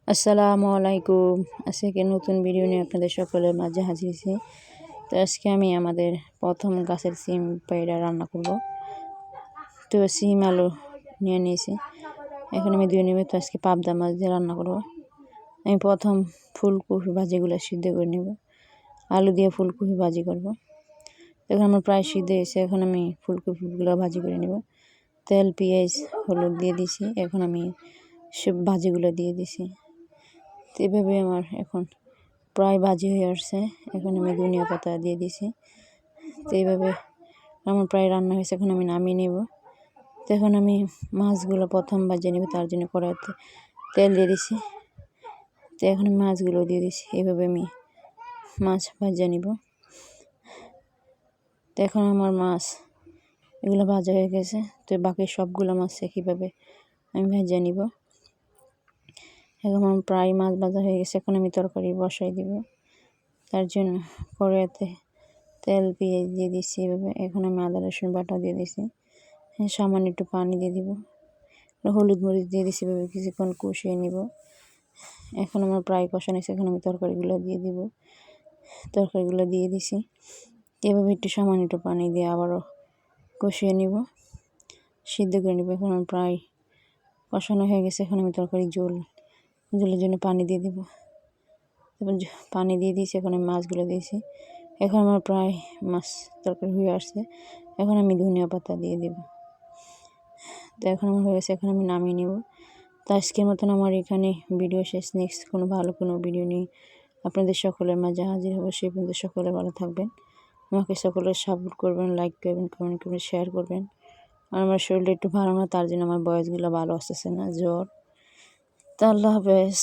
আসসালামু আলাইকুম। আজকে নতুন ভিডিও নিয়ে আপনাদের সকলের মাঝে হাজির হয়েছি। তো আজকে আমি আমাদের প্রথম গাছের সিম পায়রা রান্না করব। তো সিম আলু নিয়ে নিয়েছি, এখন আমি ধুয়ে নেব। তো আজকে পাবদা মাছ দিয়ে রান্না করব। আমি প্রথম ফুলকপি ভাজিগুলো সিদ্ধ করে নেব, আলু দিয়ে ফুলকপি ভাজি করব। এখন আমার প্রায় সিদ্ধ হয়েছে, এখন আমি ফুলকপিগুলো ভাজি করে নেব। তেল পেঁয়াজ হলুদ দিয়ে দিছি, এখন আমি সব ভাজিগুলো দিয়ে দিছি। তো এভাবে আমার এখন প্রায় ভাজি হয়ে আসছে, এখন আমি ধনিয়া পাতা দিয়ে দিছি। তো এইভাবে আমার প্রায় রান্না হয়েছে, এখন আমি নামিয়ে নেব। তো এখন আমি মাছগুলো প্রথম ভাজিয়ে নেব, তার জন্য কড়াইতে তেল দিয়ে দিছি। তো এখন আমি মাছগুলো দিয়ে দিছি, এইভাবে আমি মাছ ভাজিয়ে নেব। তো এখন আমার মাছ এগুলো ভাজা হয়ে গেছে। তো বাকি সবগুলো মাছ কীভাবে আমি ভেজে নিব। এখন আমার প্রায় মাছ ভাজা হয়ে গেছে, এখন আমি তরকারি বসাই দিব। তার জন্য কড়াইতে তেল পেঁয়াজ দিয়ে দিচ্ছি এভাবে। এখন আমি আদা রসুন বাটা দিয়ে দিছি, সামান্য একটু পানি দিয়ে দিব, হলুদ মরিচ দিয়ে দিছি, এভাবে কিছুক্ষণ কষিয়ে নিব। এখন আমার প্রায় কষানো হয়েছে, এখন আমি তরকারিগুলো দিয়ে দিব। তরকারিগুলো দিয়ে দিছি, এভাবে একটু সামান্য একটু পানি দিয়ে আবারও কষিয়ে নিব, সিদ্ধ করে নিব। এখন আমার প্রায় কষানো হয়ে গেছে, এখন আমি তরকারি ঝোলের জন্য পানি দিয়ে দিব। তারপর পানি দিয়ে দিয়েছি, এখন আমি মাছগুলো দিয়েছি। এখন আমার প্রায় মাছ তরকারি হয়ে আসছে, এখন আমি ধনিয়া পাতা দিয়ে দেব। তো এখন আমার হয়ে গেছে, এখন আমি নামিয়ে নেব। তো আজকের মতন আমার এখানে ভিডিও শেষ। নেক্সট ভালো কোনো ভিডিও নিয়ে আপনাদের সকলের মাঝে হাজির হবো। সেই পর্যন্ত সকলে ভালো থাকবেন, আমাকে সকলে সাপোর্ট করবেন, লাইক করবেন, কমেন্ট করবেন, শেয়ার করবেন। আর আমার শরীরটা একটু ভালো না, তার জন্য আমার বয়সগুলো ভালো আসতেছে না, জ্বর। তো আল্লাহ হাফেজ।